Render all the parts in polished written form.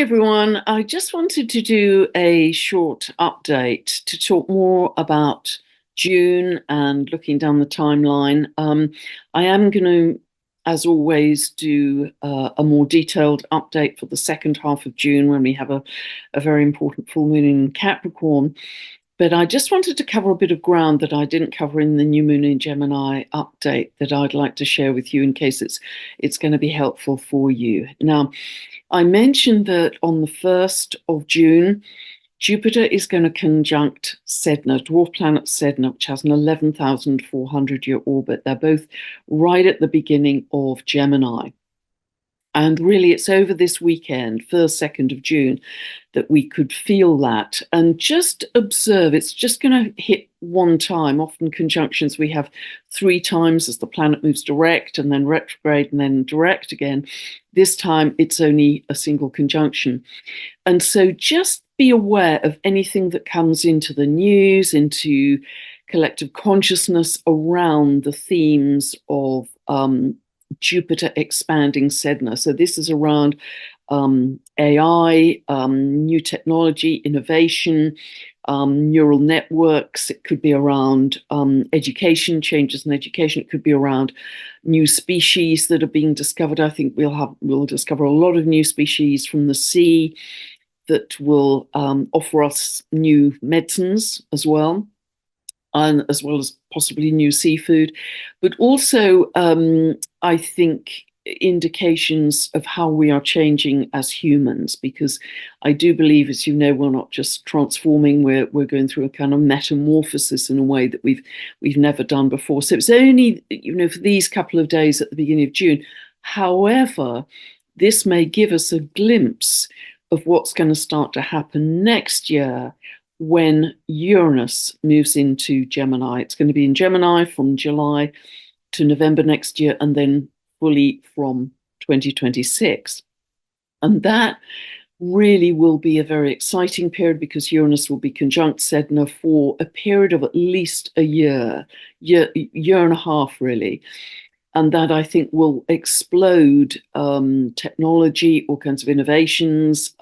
everyone. I just wanted to do a short update to talk more about June and looking down the timeline. I am going to, as always, do a more detailed update for the second half of June when we have a very important full moon in Capricorn. But I just wanted to cover a bit of ground that I didn't cover in the new moon in Gemini update that I'd like to share with you in case it's going to be helpful for you. Now, I mentioned that on the 1st of June, Jupiter is going to conjunct Sedna, dwarf planet Sedna, which has an 11,400-year orbit. They're both right at the beginning of Gemini. And really, it's over this weekend, 1st, 2nd of June, that we could feel that. And just observe, it's just going to hit one time. Often conjunctions we have 3 times as the planet moves direct and then retrograde and then direct again. This time, it's only a single conjunction. And so just be aware of anything that comes into the news, into collective consciousness around the themes of Jupiter expanding Sedna. So this is around AI, new technology, innovation, neural networks. It could be around education, changes in education. It could be around new species that are being discovered. I think we'll discover a lot of new species from the sea that will offer us new medicines as well. And as well as possibly new seafood, but also I think indications of how we are changing as humans, because I do believe, as you know, we're not just transforming, we're going through a kind of metamorphosis in a way that we've never done before. So it's only, for these couple of days at the beginning of June. However, this may give us a glimpse of what's going to start to happen next year when Uranus moves into Gemini. It's going to be in Gemini from July to November next year, and then fully from 2026. And that really will be a very exciting period because Uranus will be conjunct Sedna for a period of at least a year and a half, really. And that, I think, will explode technology, all kinds of innovations,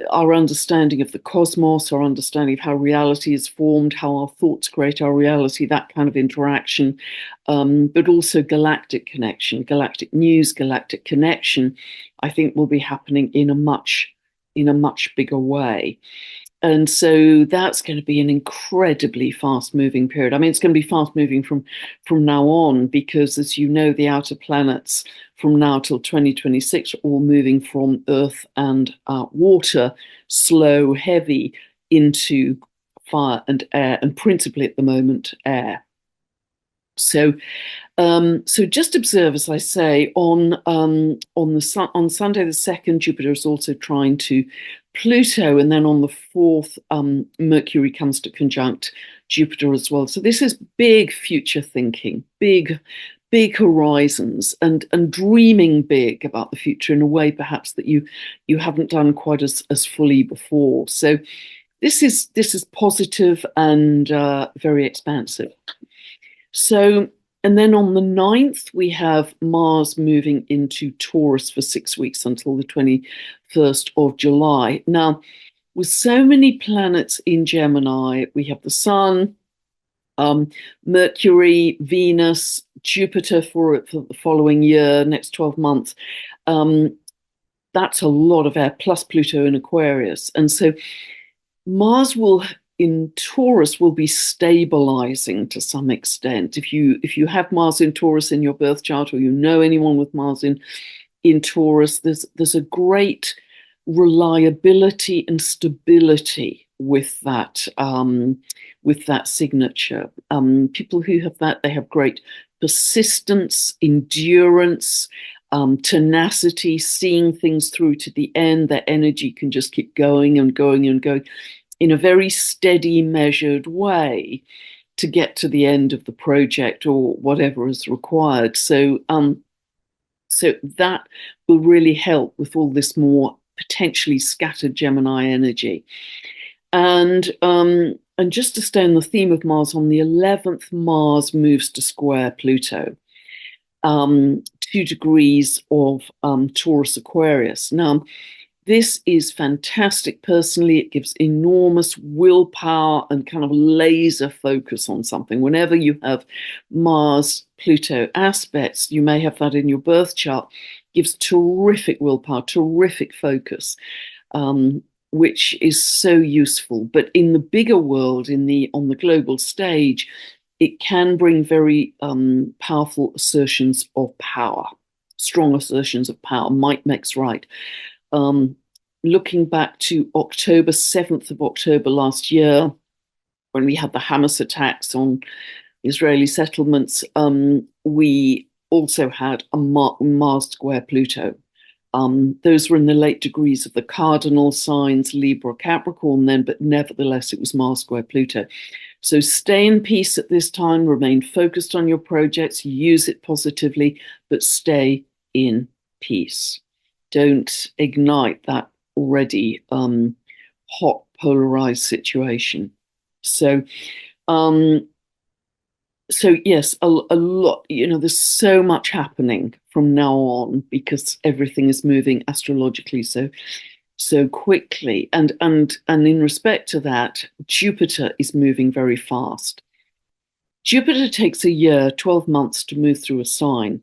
our understanding of the cosmos, our understanding of how reality is formed, how our thoughts create our reality, that kind of interaction, but also galactic connection, galactic news, galactic connection, I think will be happening in a much bigger way. And so that's going to be an incredibly fast-moving period. I mean, it's going to be fast-moving from now on because, as you know, the outer planets from now till 2026 are all moving from Earth and water, slow, heavy, into fire and air, and principally at the moment, air. So just observe, as I say, on Sunday the 2nd, Jupiter is also trying to Pluto, and then on the 4th, Mercury comes to conjunct Jupiter as well. So this is big future thinking, big horizons, and dreaming big about the future in a way perhaps that you haven't done quite as fully before. So this is positive and very expansive. So, and then on the 9th, we have Mars moving into Taurus for 6 weeks until the 21st of July. Now, with so many planets in Gemini, we have the Sun, Mercury, Venus, Jupiter for the following year, next 12 months. That's a lot of air, plus Pluto in Aquarius. And so Mars in Taurus will be stabilizing to some extent. If you have Mars in Taurus in your birth chart, or you know anyone with Mars in Taurus, there's a great reliability and stability with that signature. People who have that, they have great persistence, endurance, tenacity, seeing things through to the end. Their energy can just keep going and going and going in a very steady, measured way to get to the end of the project or whatever is required. So that will really help with all this more potentially scattered Gemini energy. And just to stay on the theme of Mars, on the 11th, Mars moves to square Pluto, 2 degrees of Taurus Aquarius. Now, This is fantastic personally. It gives enormous willpower and kind of laser focus on something. Whenever you have Mars Pluto aspects, you may have that in your birth chart, gives terrific willpower, terrific focus, which is so useful. But in the bigger world, on the global stage, it can bring very powerful assertions of power, strong assertions of power. Might makes right. Um, Looking back to October, 7th of October last year, when we had the Hamas attacks on Israeli settlements, we also had a Mars square Pluto. Those were in the late degrees of the cardinal signs, Libra, Capricorn, then, but nevertheless, it was Mars square Pluto. So stay in peace at this time, remain focused on your projects, use it positively, but stay in peace. Don't ignite that already hot, polarized situation. So, um, so yes, a lot, there's so much happening from now on because everything is moving astrologically so quickly. And in respect to that, Jupiter is moving very fast. Jupiter takes a year, 12 months to move through a sign.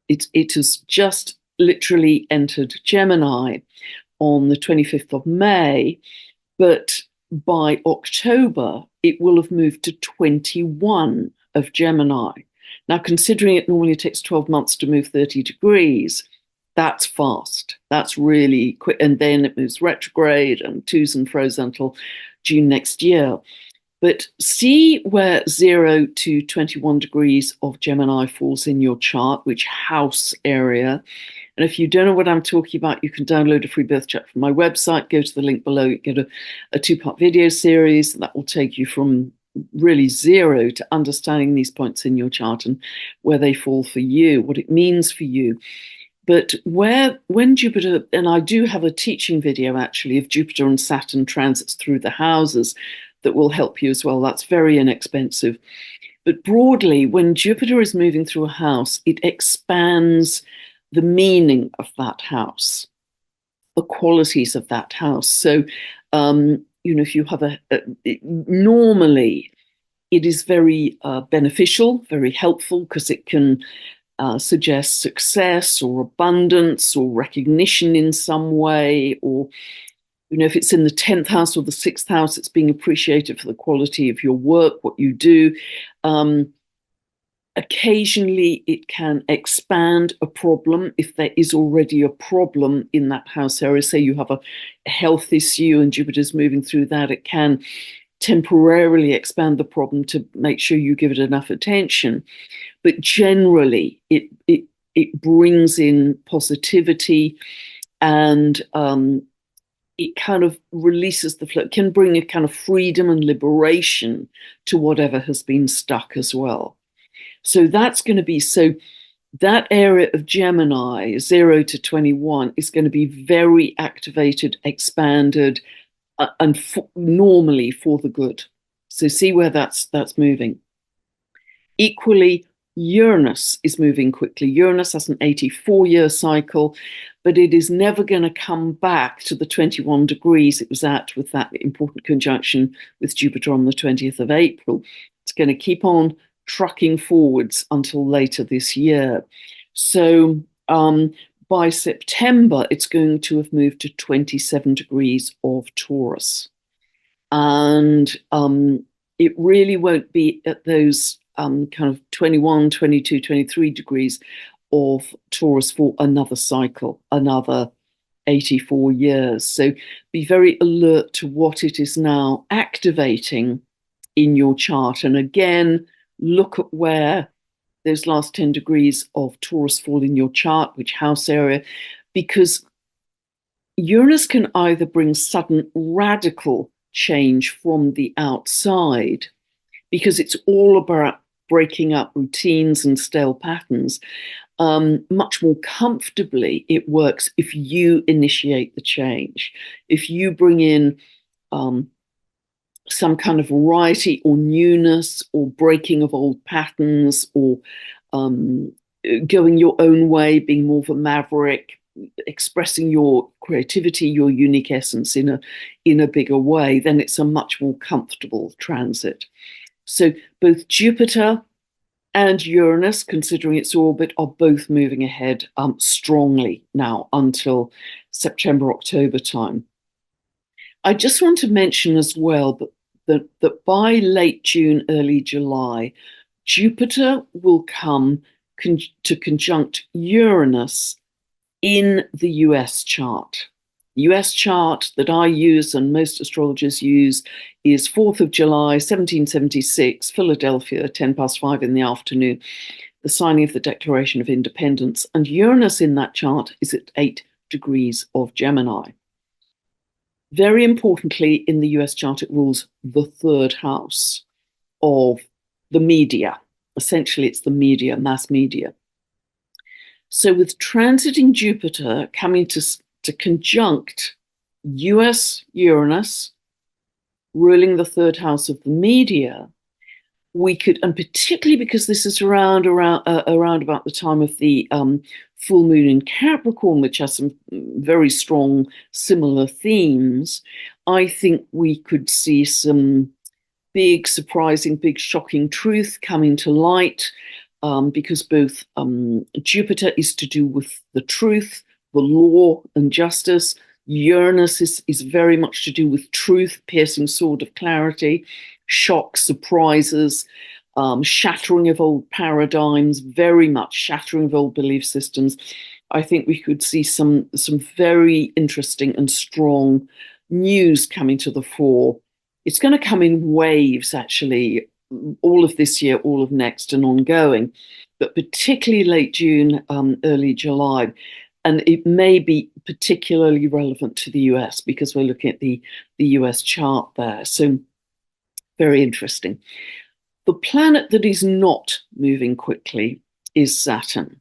It has just literally entered Gemini on the 25th of May, but by October, it will have moved to 21 of Gemini. Now, considering it normally takes 12 months to move 30 degrees, that's fast. That's really quick. And then it moves retrograde and twos and fro's until June next year. But see where 0 to 21 degrees of Gemini falls in your chart, which house area. And if you don't know what I'm talking about, you can download a free birth chart from my website. Go to the link below, you get a two-part video series that will take you from really 0 to understanding these points in your chart and where they fall for you, what it means for you. But when Jupiter, and I do have a teaching video actually of Jupiter and Saturn transits through the houses that will help you as well. That's very inexpensive. But broadly, when Jupiter is moving through a house, it expands the meaning of that house, the qualities of that house. So, if you have normally it is very beneficial, very helpful because it can suggest success or abundance or recognition in some way, or if it's in the 10th house or the 6th house, it's being appreciated for the quality of your work, what you do. Occasionally, it can expand a problem if there is already a problem in that house area. Say you have a health issue and Jupiter's moving through that, it can temporarily expand the problem to make sure you give it enough attention. But generally, it brings in positivity and it kind of releases the flow. It can bring a kind of freedom and liberation to whatever has been stuck as well. So that's going to be, so that area of Gemini, 0 to 21, is going to be very activated, expanded, and normally for the good. So see where that's moving. Equally, Uranus is moving quickly. Uranus has an 84-year cycle, but it is never going to come back to the 21 degrees it was at with that important conjunction with Jupiter on the 20th of April. It's going to keep on trucking forwards until later this year. So by September, it's going to have moved to 27 degrees of Taurus. And it really won't be at those kind of 21, 22, 23 degrees of Taurus for another cycle, another 84 years. So be very alert to what it is now activating in your chart. And again, look at where those last 10 degrees of Taurus fall in your chart, which house area, because Uranus can either bring sudden radical change from the outside, because it's all about breaking up routines and stale patterns. Much more comfortably, it works if you initiate the change. If you bring in some kind of variety or newness or breaking of old patterns or going your own way, being more of a maverick, expressing your creativity, your unique essence in a bigger way, then it's a much more comfortable transit. So both Jupiter and Uranus, considering its orbit, are both moving ahead strongly now until September, October time. I just want to mention as well that by late June, early July, Jupiter will come to conjunct Uranus in the US chart. The US chart that I use and most astrologers use is 4th of July, 1776, Philadelphia, 10 past 5 in the afternoon, the signing of the Declaration of Independence. And Uranus in that chart is at 8 degrees of Gemini. Very importantly, in the US chart, it rules the third house of the media. Essentially, it's the media, mass media. So with transiting Jupiter coming to conjunct US Uranus, ruling the third house of the media, we could, and particularly because this is around about the time of the full moon in Capricorn, which has some very strong similar themes, I think we could see some big, surprising, big, shocking truth coming to light, because both Jupiter is to do with the truth, the law, and justice. Uranus is very much to do with truth, piercing sword of clarity, shock, surprises, shattering of old paradigms, very much shattering of old belief systems. I think we could see some very interesting and strong news coming to the fore. It's going to come in waves, actually, all of this year, all of next, and ongoing, but particularly late June, early July. And it may be particularly relevant to the US because we're looking at the US chart there. So very interesting. The planet that is not moving quickly is Saturn.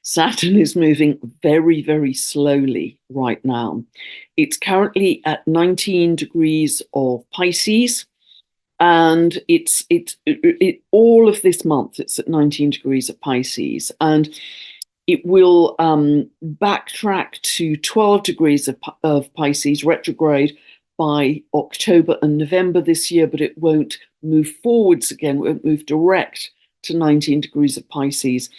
Saturn is moving very, very slowly right now. It's currently at 19 degrees of Pisces, and it's all of this month it's at 19 degrees of Pisces, and it will backtrack to 12 degrees of Pisces retrograde by October and November this year, but it won't move forwards again, won't move direct to 19 degrees of Pisces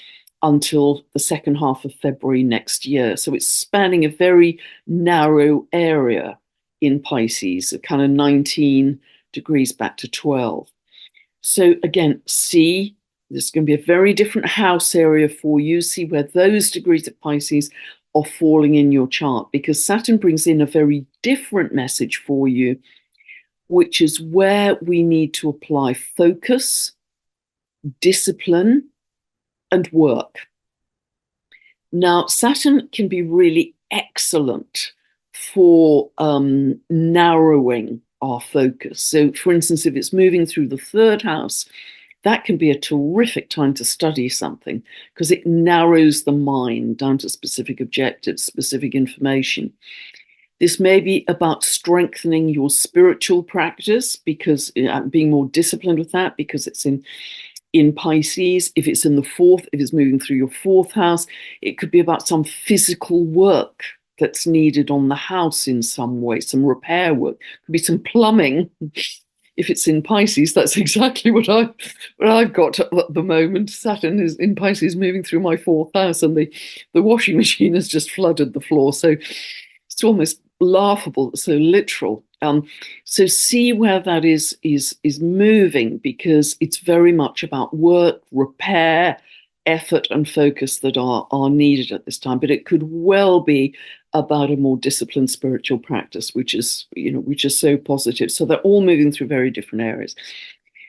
until the second half of February next year. So it's spanning a very narrow area in Pisces, a kind of 19 degrees back to 12. So again, see, there's going to be a very different house area for you. See where those degrees of Pisces are falling in your chart, because Saturn brings in a very different message for you, which is where we need to apply focus, discipline, and work. Now, Saturn can be really excellent for narrowing our focus. So, for instance, if it's moving through the third house, that can be a terrific time to study something because it narrows the mind down to specific objectives, specific information. This may be about strengthening your spiritual practice, because being more disciplined with that, because it's in Pisces. If it's in the fourth, if it's moving through your fourth house, it could be about some physical work that's needed on the house in some way, some repair work. It could be some plumbing. If it's in Pisces, that's exactly what I've got at the moment. Saturn is in Pisces, moving through my fourth house, and the washing machine has just flooded the floor. So it's almost laughable, so literal. So see where that is moving, because it's very much about work, repair, effort, and focus that are needed at this time. But it could well be about a more disciplined spiritual practice, which is so positive. So they're all moving through very different areas.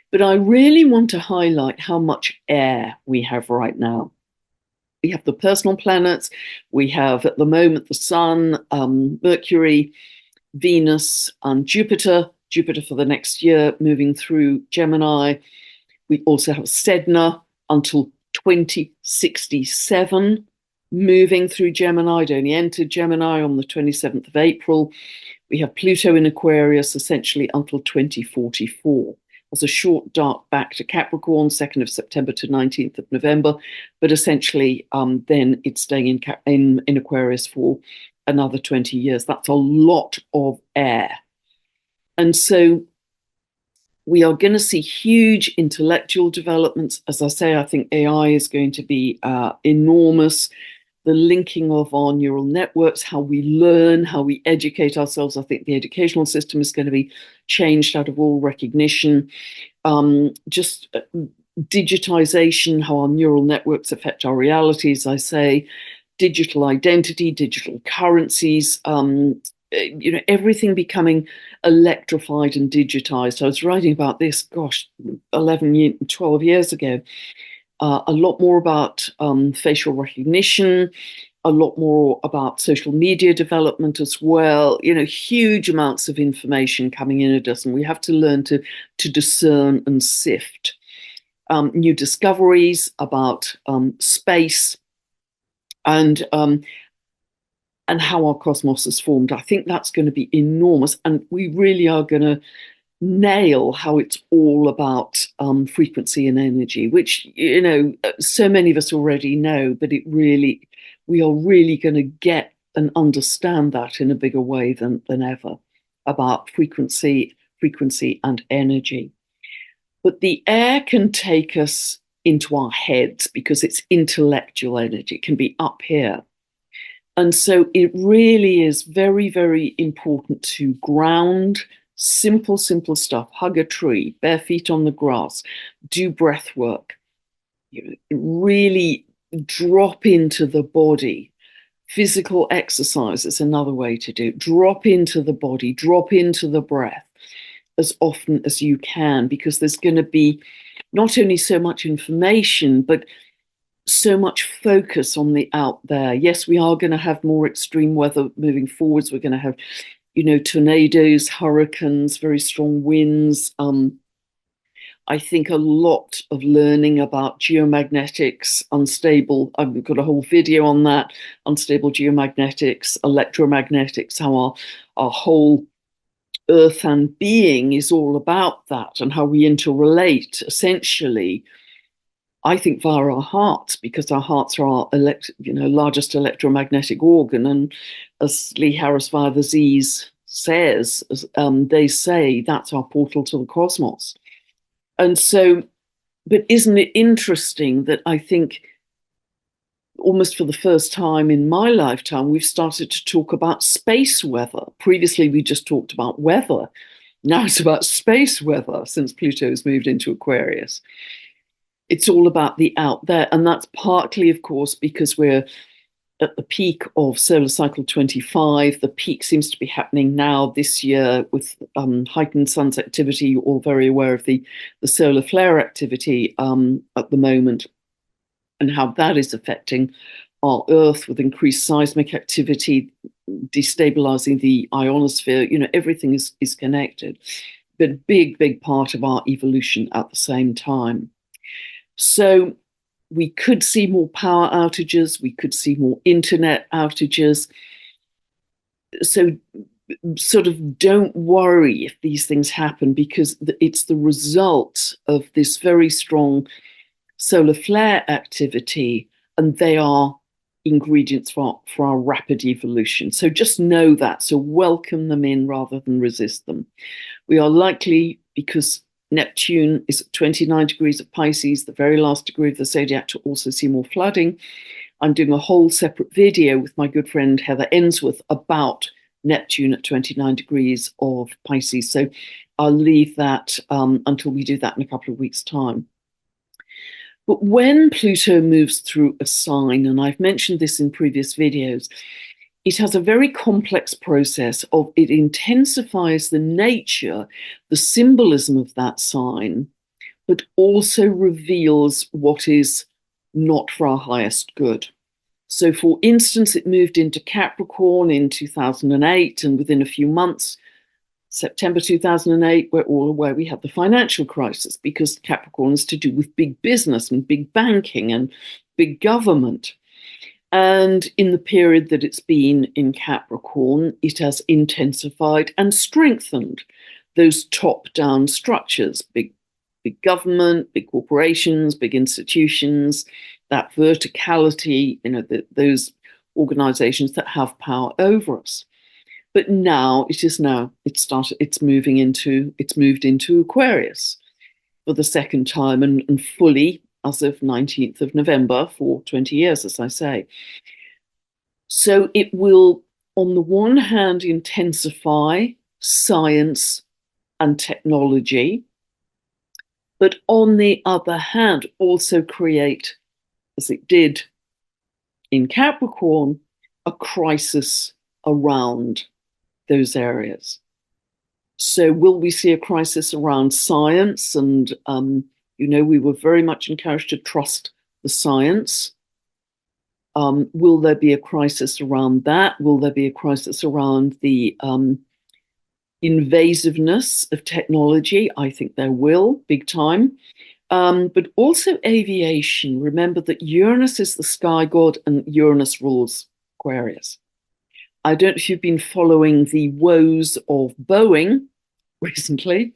But I really want to highlight how much air we have right now. We have the personal planets. We have, at the moment, the Sun, Mercury, Venus, and Jupiter for the next year, moving through Gemini. We also have Sedna until 2067, moving through Gemini. It only entered Gemini on the 27th of April. We have Pluto in Aquarius essentially until 2044. as a short dark back to Capricorn, 2nd of September to 19th of November. But essentially, then it's staying in Aquarius for another 20 years. That's a lot of air. And so we are going to see huge intellectual developments. As I say, I think AI is going to be enormous. The linking of our neural networks, how we learn, how we educate ourselves. I think the educational system is going to be changed out of all recognition. Just digitization, how our neural networks affect our reality, as I say, digital identity, digital currencies, everything becoming electrified and digitized. I was writing about this, 12 years ago. A lot more about facial recognition, a lot more about social media development as well. Huge amounts of information coming in at us, and we have to learn to discern and sift. New discoveries about space and how our cosmos is formed. I think that's going to be enormous, and we really are going to nail how it's all about frequency and energy, which so many of us already know, but we are really going to get and understand that in a bigger way than ever, about frequency and energy. But the air can take us into our heads because it's intellectual energy. It can be up here. And so it really is very, very important to ground. Simple stuff. Hug a tree, bare feet on the grass, do breath work. Really drop into the body. Physical exercise is another way to do it. Drop into the body, drop into the breath as often as you can, because there's going to be not only so much information, but so much focus on the out there. Yes, we are going to have more extreme weather moving forwards. We're going to have tornadoes, hurricanes, very strong winds. I think a lot of learning about geomagnetics, unstable, I've got a whole video on that, unstable geomagnetics, electromagnetics, how our whole earth and being is all about that, and how we interrelate, essentially, I think, via our hearts, because our hearts are our largest electromagnetic organ. And as Lee Harris via the Z's says, they say that's our portal to the cosmos. And so, but isn't it interesting that I think almost for the first time in my lifetime, we've started to talk about space weather. Previously, we just talked about weather. Now it's about space weather since Pluto has moved into Aquarius. It's all about the out there. And that's partly, of course, because we're at the peak of solar cycle 25. The peak seems to be happening now this year with heightened sun's activity. You're all very aware of the solar flare activity at the moment, and how that is affecting our Earth with increased seismic activity, destabilizing the ionosphere. Everything is connected, but big part of our evolution at the same time. So we could see more power outages, we could see more internet outages. So sort of don't worry if these things happen, because it's the result of this very strong solar flare activity, and they are ingredients for our rapid evolution. So just know that. So welcome them in rather than resist them. We are likely, because Neptune is at 29 degrees of Pisces, the very last degree of the zodiac, to also see more flooding. I'm doing a whole separate video with my good friend Heather Ensworth about Neptune at 29 degrees of Pisces. So I'll leave that until we do that in a couple of weeks' time. But when Pluto moves through a sign, and I've mentioned this in previous videos, it has a very complex process of it intensifies the nature, the symbolism of that sign, but also reveals what is not for our highest good. So, for instance, it moved into Capricorn in 2008, and within a few months, September 2008, we're all aware we had the financial crisis, because Capricorn is to do with big business and big banking and big government. And in the period that it's been in Capricorn, it has intensified and strengthened those top-down structures, big big government, big corporations, big institutions, that verticality, those organizations that have power over us. But now it's moved into Aquarius for the second time and fully as of 19th of November for 20 years, as I say. So it will, on the one hand, intensify science and technology, but on the other hand, also create, as it did in Capricorn, a crisis around those areas. So will we see a crisis around science? And, we were very much encouraged to trust the science. Will there be a crisis around that? Will there be a crisis around the invasiveness of technology? I think there will, big time. But also aviation. Remember that Uranus is the sky god and Uranus rules Aquarius. I don't know if you've been following the woes of Boeing recently.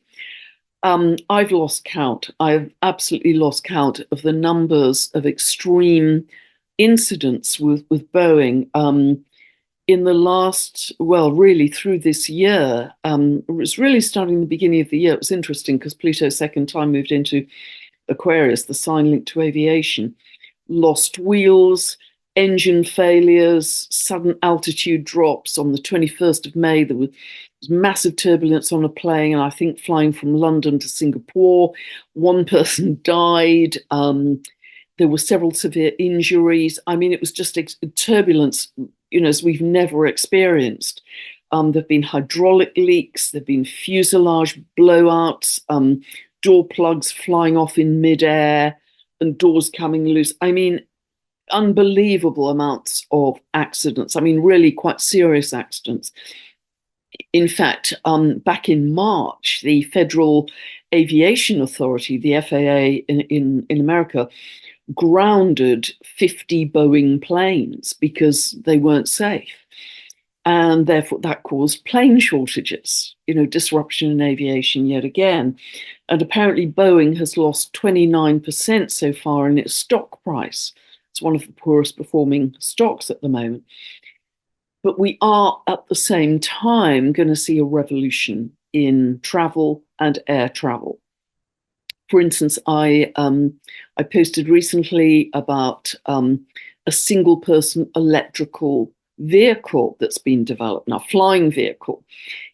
I've lost count. I've absolutely lost count of the numbers of extreme incidents with Boeing in the last, well, really through this year. It was really starting the beginning of the year. It was interesting because Pluto's second time moved into Aquarius, the sign linked to aviation. Lost wheels, engine failures, sudden altitude drops. On the 21st of May, there was massive turbulence on a plane, and I think flying from London to Singapore. One person died. There were several severe injuries. I mean, it was just turbulence, as we've never experienced. There have been hydraulic leaks. There have been fuselage blowouts, door plugs flying off in midair, and doors coming loose. I mean, unbelievable amounts of accidents. I mean, really quite serious accidents. In fact, back in March, the Federal Aviation Authority, the FAA in America, grounded 50 Boeing planes because they weren't safe. And therefore that caused plane shortages, disruption in aviation yet again. And apparently Boeing has lost 29% so far in its stock price. It's one of the poorest performing stocks at the moment. But we are at the same time going to see a revolution in travel and air travel. For instance, I posted recently about a single person electrical vehicle that's been developed now, flying vehicle.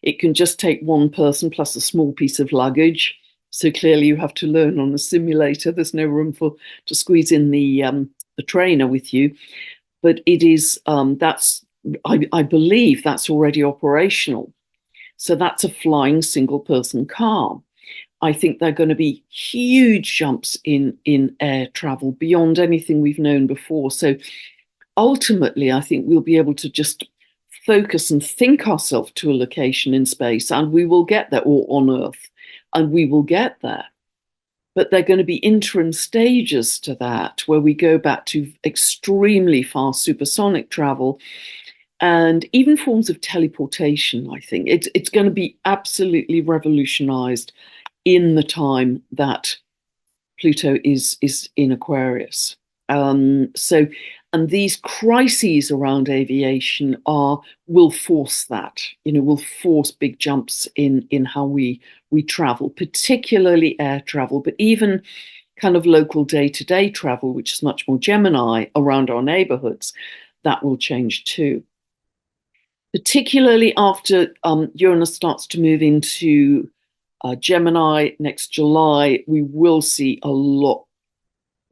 It can just take one person plus a small piece of luggage. So clearly you have to learn on a simulator. There's no room to squeeze in the trainer with you. But it is, I believe that's already operational. So that's a flying single person car. I think there are going to be huge jumps in air travel beyond anything we've known before. So ultimately, I think we'll be able to just focus and think ourselves to a location in space, and we will get there, or on Earth, and we will get there. But there are going to be interim stages to that where we go back to extremely fast supersonic travel and even forms of teleportation. I think it's going to be absolutely revolutionized in the time that Pluto is in Aquarius. And these crises around aviation will force that, will force big jumps in how we travel, particularly air travel, but even kind of local day-to-day travel, which is much more Gemini around our neighborhoods, that will change too. Particularly after Uranus starts to move into Gemini next July, we will see a lot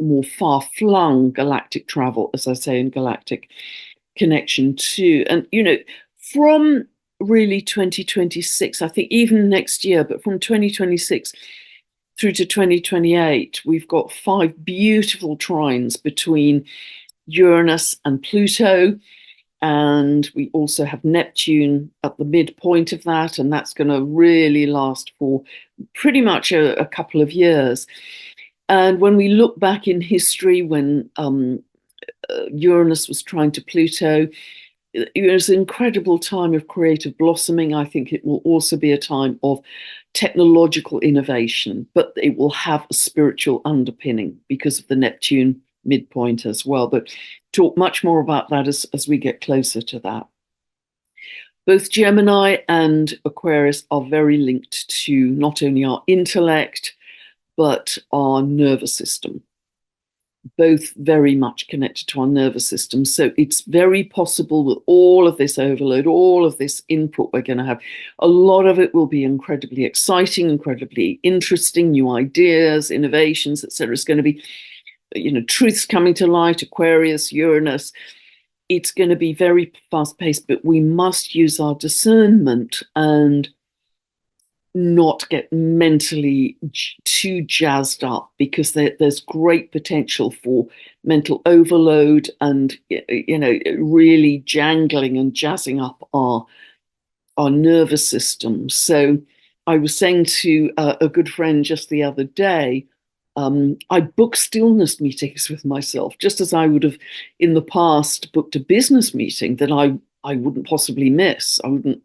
more far-flung galactic travel, as I say, in galactic connection too. And, from really 2026, I think even next year, but from 2026 through to 2028, we've got 5 beautiful trines between Uranus and Pluto. And we also have Neptune at the midpoint of that, and that's going to really last for pretty much a couple of years. And when we look back in history, when Uranus was trying to Pluto, it's an incredible time of creative blossoming. I think it will also be a time of technological innovation, but it will have a spiritual underpinning because of the Neptune midpoint as well. But talk much more about that as we get closer to that. Both Gemini and Aquarius are very linked to not only our intellect, but our nervous system, both very much connected to our nervous system. So it's very possible with all of this overload, all of this input we're going to have, a lot of it will be incredibly exciting, incredibly interesting, new ideas, innovations, etc. It's going to be, truths coming to light, Aquarius, Uranus. It's going to be very fast paced, but we must use our discernment and not get mentally too jazzed up, because there's great potential for mental overload and really jangling and jazzing up our nervous system. So I was saying to a good friend just the other day, I book stillness meetings with myself, just as I would have in the past booked a business meeting that I wouldn't possibly miss. I wouldn't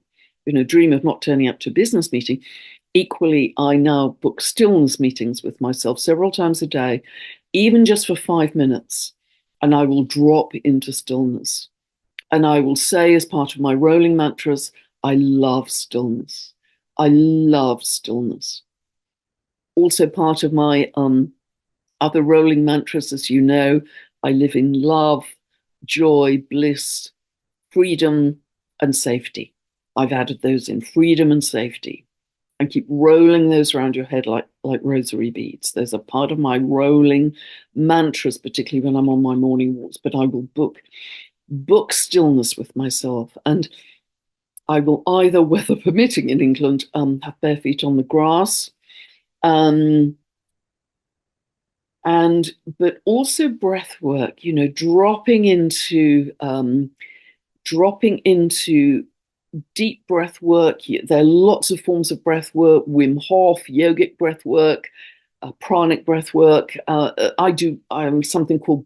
dream of not turning up to a business meeting. Equally, I now book stillness meetings with myself several times a day, even just for 5 minutes, and I will drop into stillness. And I will say, as part of my rolling mantras, I love stillness. I love stillness. Also, part of my other rolling mantras, as you know, I live in love, joy, bliss, freedom, and safety. I've added those in, freedom and safety, and keep rolling those around your head like rosary beads. There's a part of my rolling mantras, particularly when I'm on my morning walks, but I will book stillness with myself. And I will either, weather permitting in England, have bare feet on the grass, but also breath work, dropping into deep breath work. There are lots of forms of breath work: Wim Hof, yogic breath work, pranic breath work. I do something called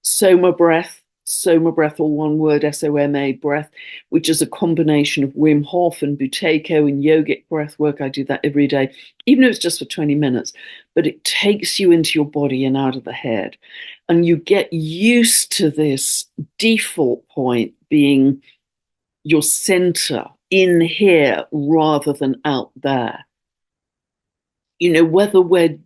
Soma breath, all one word, SOMA breath, which is a combination of Wim Hof and Buteyko and yogic breath work. I do that every day, even if it's just for 20 minutes, but it takes you into your body and out of the head. And you get used to this default point being your center in here rather than out there. Whether we're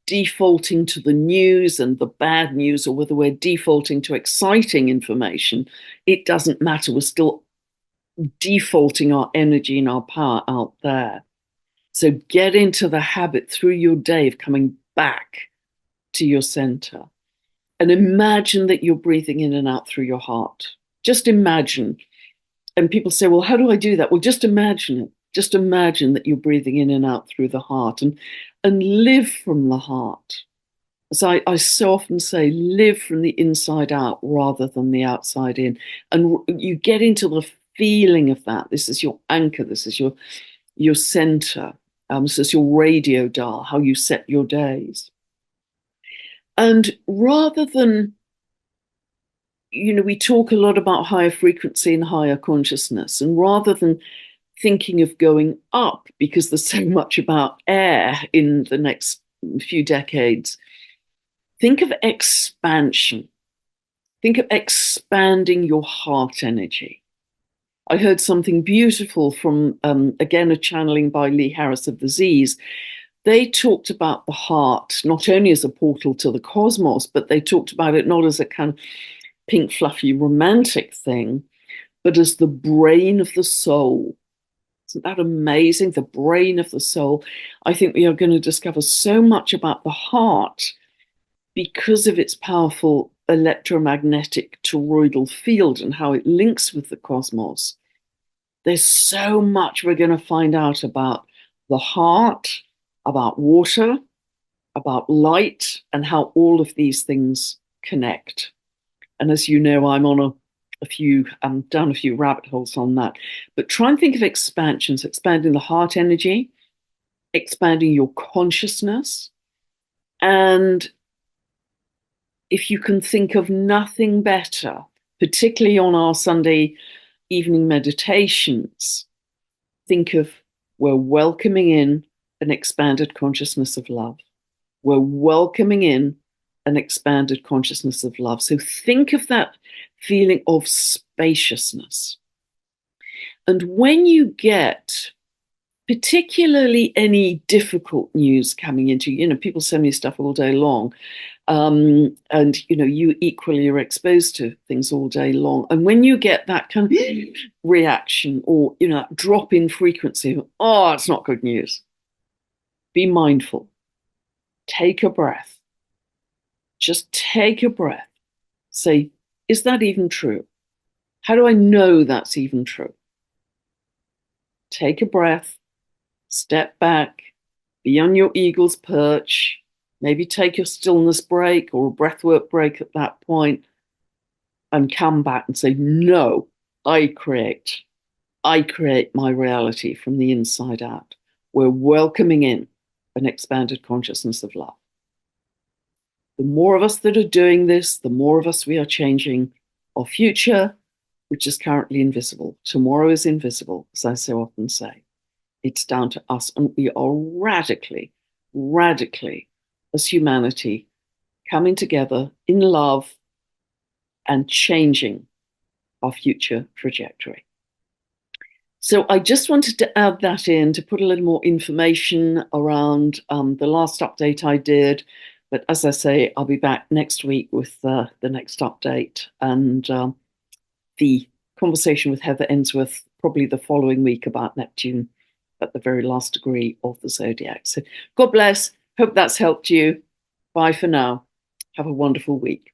defaulting to the news and the bad news, or whether we're defaulting to exciting information, it doesn't matter. We're still defaulting our energy and our power out there. So get into the habit through your day of coming back to your center, and imagine that you're breathing in and out through your heart. Just imagine. And people say, well, how do I do that? Well, just imagine it. Just imagine that you're breathing in and out through the heart, and live from the heart. As I so often say, live from the inside out rather than the outside in. And you get into the feeling of that. This is your anchor. This is your center. This is your radio dial, how you set your days. And rather than, we talk a lot about higher frequency and higher consciousness, and rather than thinking of going up, because there's so much about air in the next few decades, think of expansion. Think of expanding your heart energy. I heard something beautiful from, again, a channeling by Lee Harris of the Z's. They talked about the heart not only as a portal to the cosmos, but they talked about it not as a kind of pink, fluffy, romantic thing, but as the brain of the soul. Isn't that amazing? The brain of the soul. I think we are going to discover so much about the heart because of its powerful electromagnetic toroidal field and how it links with the cosmos. There's so much we're going to find out about the heart, about water, about light, and how all of these things connect. And as you know, I'm on down a few rabbit holes on that. But try and think of expansions, expanding the heart energy, expanding your consciousness, and if you can think of nothing better, particularly on our Sunday evening meditations, think of we're welcoming in an expanded consciousness of love. We're welcoming in an expanded consciousness of love. So think of that feeling of spaciousness. And when you get particularly any difficult news coming into you, people send me stuff all day long. And you equally are exposed to things all day long. And when you get that kind of reaction or that drop in frequency, oh, it's not good news. Be mindful. Take a breath. Just take a breath. Say, is that even true? How do I know that's even true? Take a breath, step back, be on your eagle's perch, maybe take your stillness break or a breathwork break at that point, and come back and say, no, I create my reality from the inside out. We're welcoming in an expanded consciousness of love. The more of us that are doing this, the more of us we are changing our future, which is currently invisible. Tomorrow is invisible, as I so often say. It's down to us, and we are radically, radically, as humanity, coming together in love and changing our future trajectory. So I just wanted to add that in to put a little more information around the last update I did. But as I say, I'll be back next week with the next update. And the conversation with Heather Ensworth probably the following week about Neptune at the very last degree of the zodiac. So God bless. Hope that's helped you. Bye for now. Have a wonderful week.